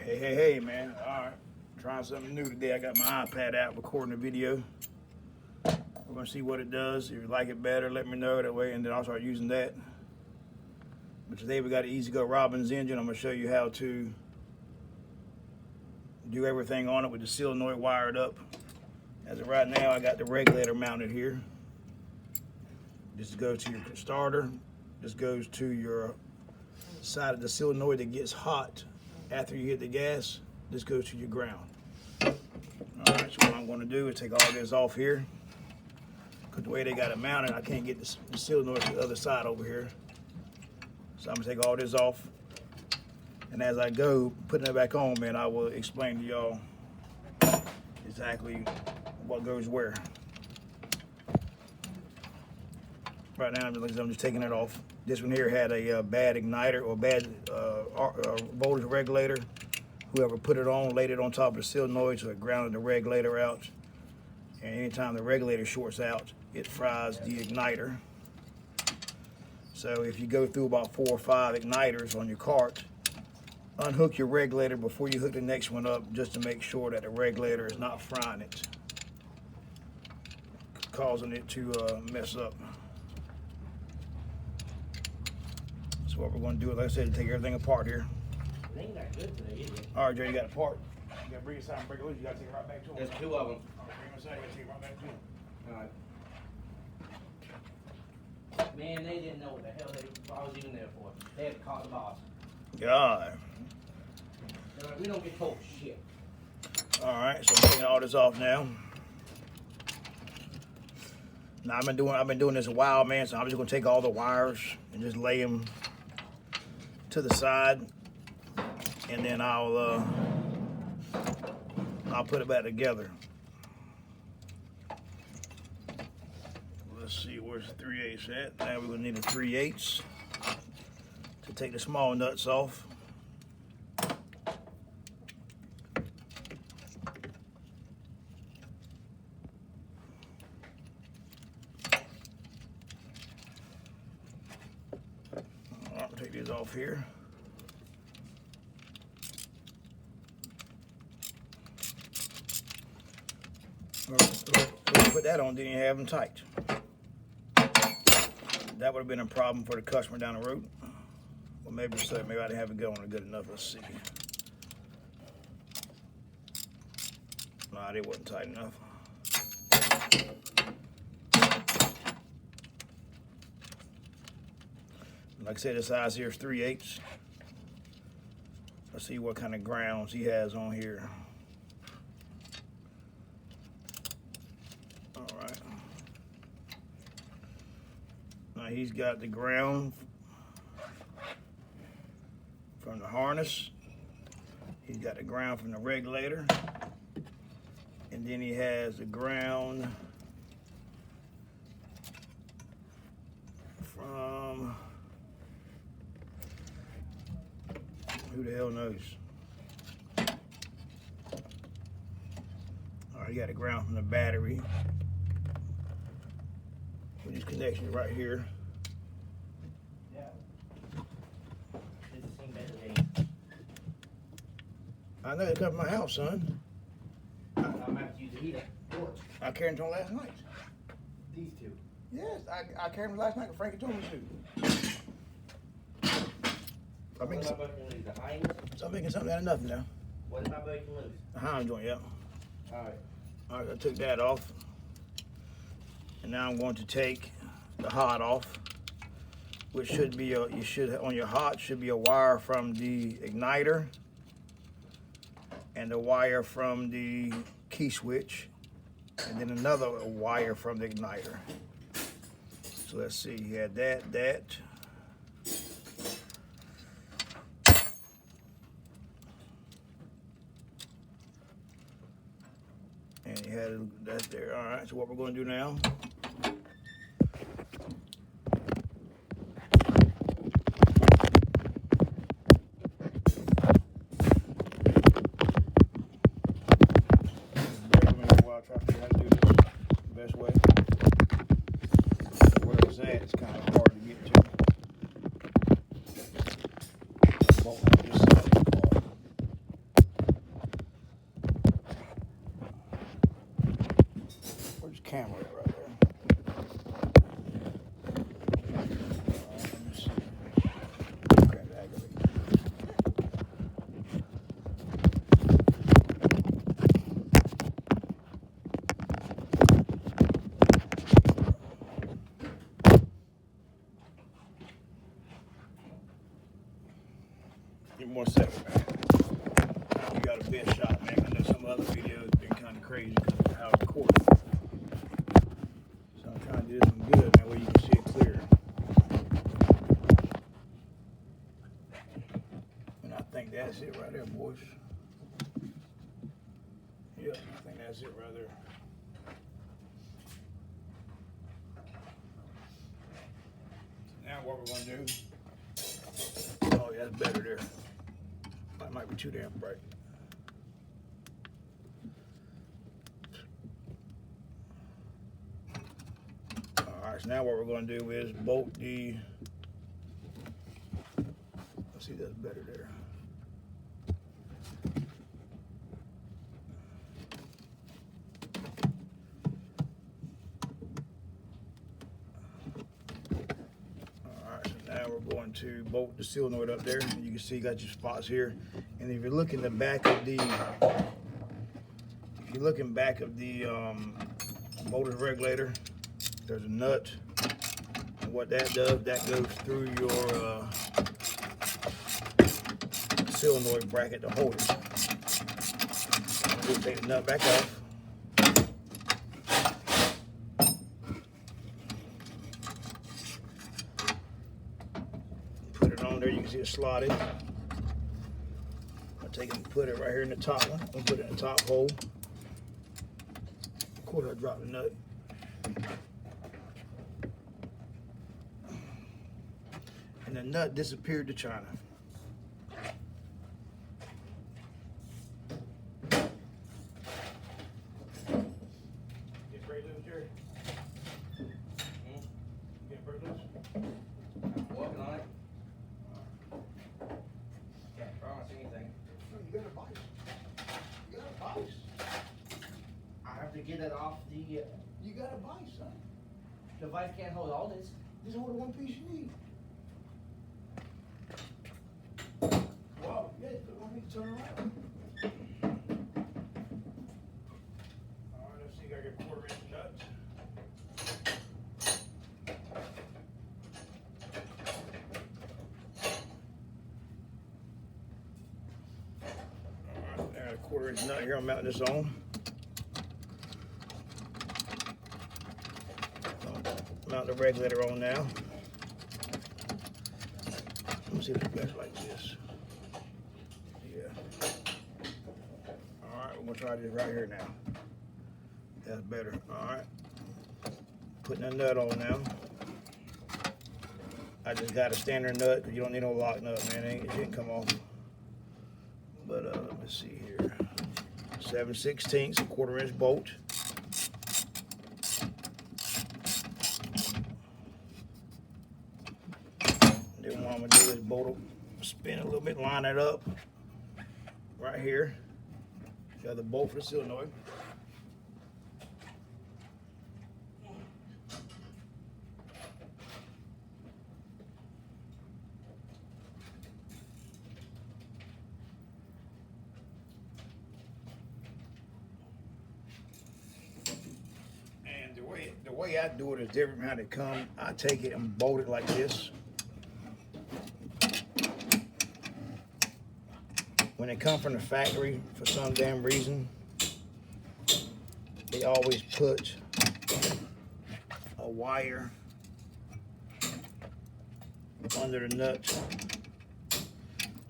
Hey, man. All right. Trying something new today. I got my iPad out recording a video. We're going to see what it does. If you like it better, let me know that way, and then I'll start using that. But today we got an Ezgo Robbins engine. I'm going to show you how to do everything on it with the solenoid wired up. As of right now, I got the regulator mounted here. This goes to your starter. This goes to your side of the solenoid that gets hot after you hit the gas. This goes to your ground. All right, so what I'm going to do is take all this off here, because the way they got it mounted, I can't get the solenoid to the other side over here. So I'm going to take all this off, and as I go putting it back on, man, I will explain to y'all exactly what goes where. Right now, I'm just taking it off. This one here had a bad igniter or bad voltage regulator. Whoever put it on laid it on top of the solenoid, so it grounded the regulator out. And anytime the regulator shorts out, it fries the igniter. So if you go through about 4 or 5 igniters on your cart, unhook your regulator before you hook the next one up, just to make sure that the regulator is not frying it, causing it to mess up. So what we're going to do, like I said, is take everything apart here. It ain't that good today, is it? All right, Joe, you got a part. You got to bring it aside and break it loose. You got to take it right back to them. There's 2 of them. All right, bring it aside. You got to take it right back to them. All right. Man, they didn't know what the hell I was even there for. They had to call the boss. God. They're like, we don't get told shit. All right, so I'm taking all this off now. Now I've been doing this a while, man. So I'm just gonna take all the wires and just lay them to the side, and then I'll put it back together. Let's see, where's the 3/8 at? Now we're gonna need a 3/8 to take the small nuts off. I'll take these off here. Put that on, didn't even have them tight. That would have been a problem for the customer down the road. Well, maybe so. Maybe I didn't have it going good enough. Let's see. Nah, they wasn't tight enough. Like I said, the size here is 3/8. Let's see what kind of grounds he has on here. All right. Now he's got the ground from the harness. He's got the ground from the regulator. And then he has the ground from... who the hell knows? All right, you got a ground from the battery. With these connections right here. Yeah. It's the same better I know they come from my house, son. I'm going to have to use the heater. Porch. I carried them last night. These 2. Yes, I carried them last night. Frankie told me to. I'm making, What am I breaking loose? The Heinz? so I'm making something out of nothing now. What am I breaking loose? The Heinz joint, yeah. All right. All right, I took that off. And now I'm going to take the hot off, which should be on your hot should be a wire from the igniter and a wire from the key switch, and then another wire from the igniter. So let's see, he had that. And he had that there. All right, so what we're going to do now, I'll try to figure out how to do this the best way. Where it's at, it's kind of hard to get to. Bolt on this side of the car. best shot, man. I know some other videos have been kind of crazy because of how it's recorded. So I'm trying to do this one good, that way you can see it clear. And I think that's it right there, boys. Yeah, I think that's it right there. Now what we're gonna do, oh yeah, that's better there. That might be too damn bright. Alright, so now what we're gonna do is bolt the, let's see, that's better there. Now we're going to bolt the solenoid up there. You can see you got your spots here. And if you look in the back of the, motor regulator, there's a nut. And what that does, that goes through your solenoid bracket to hold it. We'll take the nut back off. There you can see it slotted. I'll take it and put it right here in the top one. I'll put it in the top hole. Of course, I dropped the nut. And the nut disappeared to China. Get break loose, Jerry. Get break loose. Working on it. Can't promise anything. You got a vice. You got a vice. I have to get it off the. You got a vice, son. The vice can't hold all this. Just hold the one piece you need. Wow, yeah, you want me to turn around. Alright, let's see, I got a 1/4 inch nut. Alright, I got a 1/4 inch nut here I'm mounting this on. Mount the regulator on now. Let me see if it's better like this. Yeah. Alright, we're gonna try this right here now. That's better. Alright. Putting a nut on now. I just got a standard nut because you don't need no lock nut, man. It shouldn't come off. But let's see here. 7/16, a 1/4 inch bolt. Then what I'm gonna do is bolt, spin a little bit, line it up right here. Got the bolt for the solenoid. And the way I do it is different from how they come. I take it and bolt it like this. When they come from the factory, for some damn reason, they always put a wire under the nut.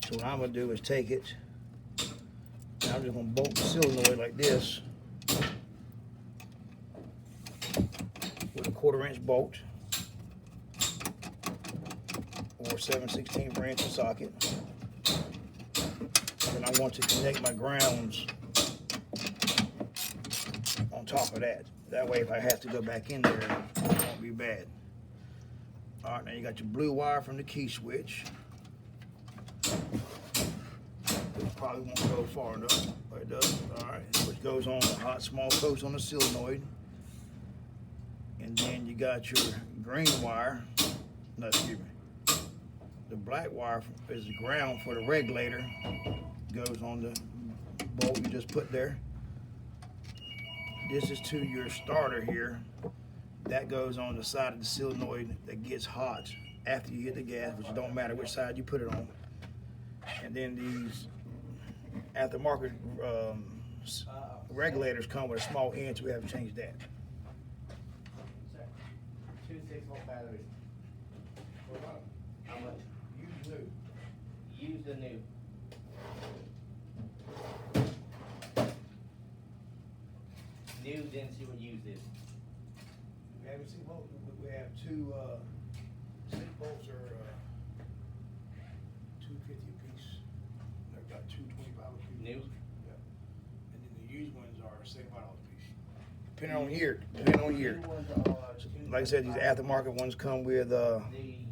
So what I'm gonna do is take it, and I'm just gonna bolt the solenoid like this with a 1/4 inch bolt or 7/16 inch socket. And I want to connect my grounds on top of that. That way if I have to go back in there, it won't be bad. All right, now you got your blue wire from the key switch. It probably won't go far enough, but it does. All right, which goes on the hot small coats on the solenoid. And then you got your green wire, no, excuse me. The black wire is the ground for the regulator. Goes on the bolt you just put there. This is to your starter here. That goes on the side of the solenoid that gets hot after you hit the gas, which don't matter which side you put it on. And then these aftermarket regulators come with a small end, so we have to change that. 2 6-volt batteries. How much? Use new. Use the new. New, then see what used is. We haven't seen both. We have two 6 volts are 250 a piece. They've got 225 a piece. New? Yeah. And then the used ones are $75 a piece. Depending on year. Depending on year. New ones are Like I said, these aftermarket ones come with the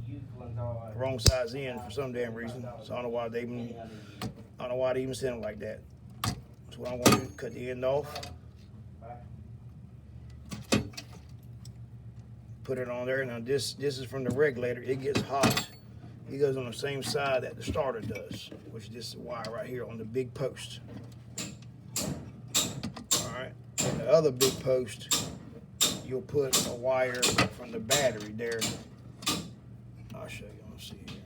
used ones are wrong size end for some damn reason. So I don't know why they even send them like that. So what I'm going to do, cut the end off, put it on there. Now this is from the regulator. It gets hot. It goes on the same side that the starter does, which is this wire right here on the big post. All right. And the other big post, you'll put a wire from the battery there. I'll show you. Let's see here.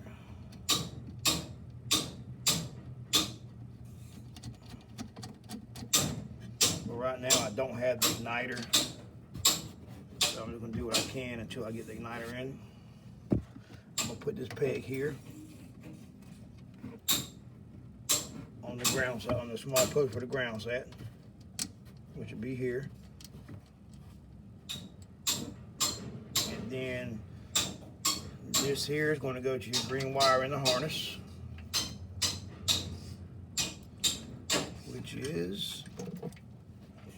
But right now I don't have the igniter, so I'm just gonna do what I can until I get the igniter in. I'm gonna put this peg here on the ground side, on the small post where the ground's at, which will be here. And then this here is going to go to your green wire in the harness, which is,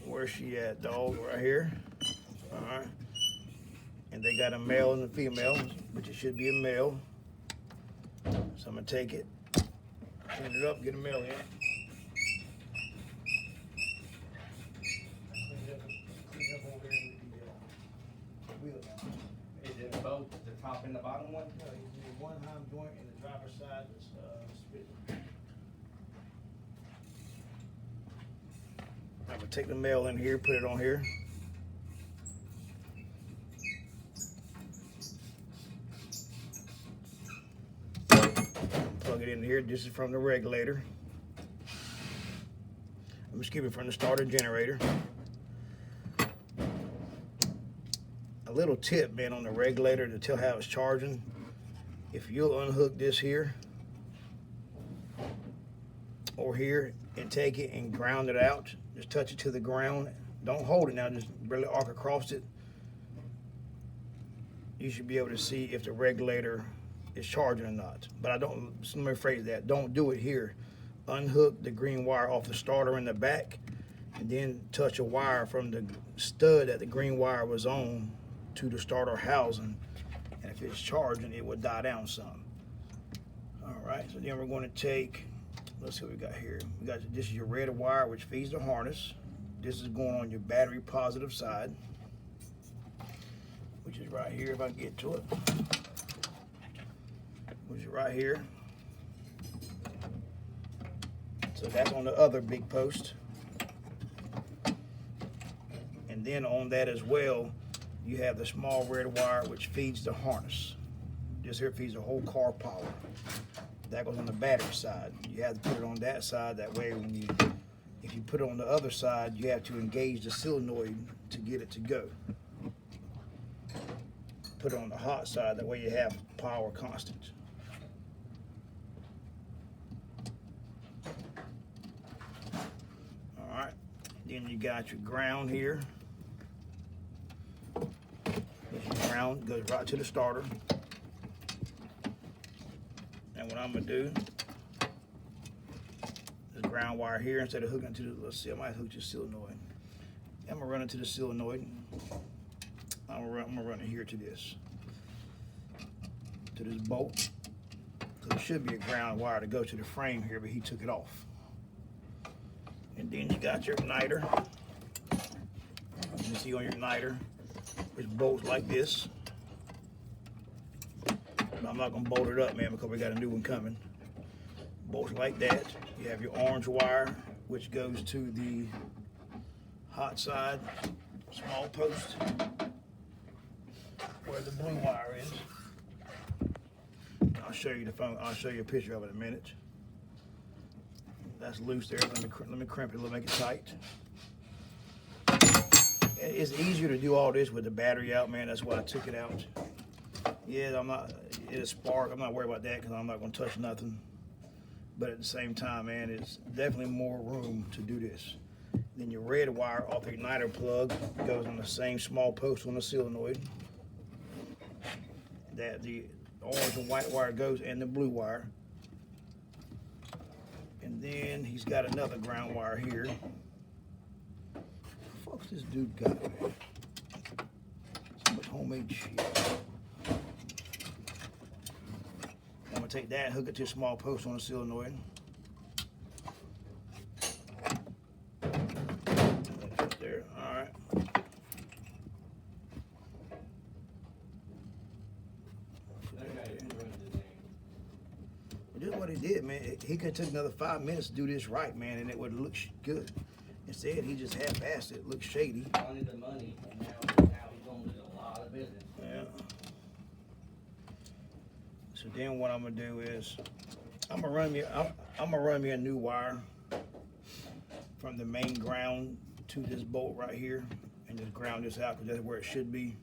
where's she at, dog? Right here. All right. And they got a male and a female, which it should be a male. So I'm going to take it, turn it up, get a male in. Is it both the top and the bottom one? No, you need one heim joint and the driver's side is split. I'm gonna take the male in here, put it on here. Plug it in here. This is from the regulator. I'm just keeping it from the starter generator. A little tip, man, on the regulator to tell how it's charging. If you'll unhook this here or here and take it and ground it out, just touch it to the ground. Don't hold it now, just really arc across it. You should be able to see if the regulator is charging or not. But let me rephrase that. Don't do it here. Unhook the green wire off the starter in the back and then touch a wire from the stud that the green wire was on to the starter housing, and if it's charging, it will die down some. All right, so then we're going to take, let's see what we got here. We got, this is your red wire which feeds the harness. This is going on your battery positive side, which is right here if I can get to it, which is right here. So that's on the other big post. And then on that as well, you have the small red wire which feeds the harness. This here feeds the whole car power. That goes on the battery side. You have to put it on that side. That way, if you put it on the other side, you have to engage the solenoid to get it to go. Put it on the hot side. That way, you have power constant. All right. Then you got your ground here. Ground goes right to the starter. And what I'm gonna do is ground wire here instead of hooking to the, let's see, I might hook to the solenoid. I'm gonna run it to the solenoid. I'm gonna run it here to this bolt. So there should be a ground wire to go to the frame here, but he took it off. And then you got your igniter. You can see on your igniter, which bolts like this. But I'm not gonna bolt it up, man, because we got a new one coming. Bolts like that. You have your orange wire, which goes to the hot side, small post, where the blue wire is. I'll show you the phone. I'll show you a picture of it in a minute. That's loose there. Let me crimp it a little, make it tight. It's easier to do all this with the battery out, man. That's why I took it out. Yeah, it'll spark. I'm not worried about that because I'm not going to touch nothing. But at the same time, man, it's definitely more room to do this. Then your red wire off the igniter plug goes on the same small post on the solenoid. That the orange and white wire goes and the blue wire. And then he's got another ground wire here. What the fuck's this dude got, man? So much homemade shit. I'm gonna take that and hook it to a small post on the solenoid. There, all right. This is what he did, man. He could have took another 5 minutes to do this right, man, and it would look good. Instead, he just half-assed it. Looks shady. Wanted the money, and now he's gonna lose a lot of business. Yeah. So then what I'm gonna do is I'm gonna run me a new wire from the main ground to this bolt right here, and just ground this out because that's where it should be.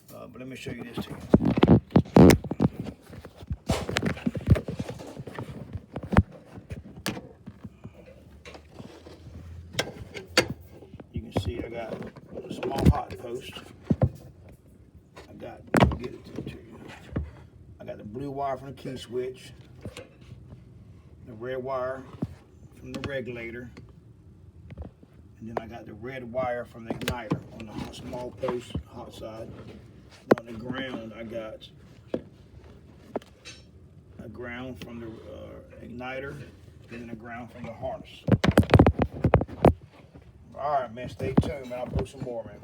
But let me show you this to you. You can see I got a small hot post. I got the blue wire from the key switch, the red wire from the regulator, and then I got the red wire from the igniter on the small post hot side. On the ground, I got a ground from the igniter, and then a ground from the harness. All right, man, stay tuned, man. I'll put some more, man.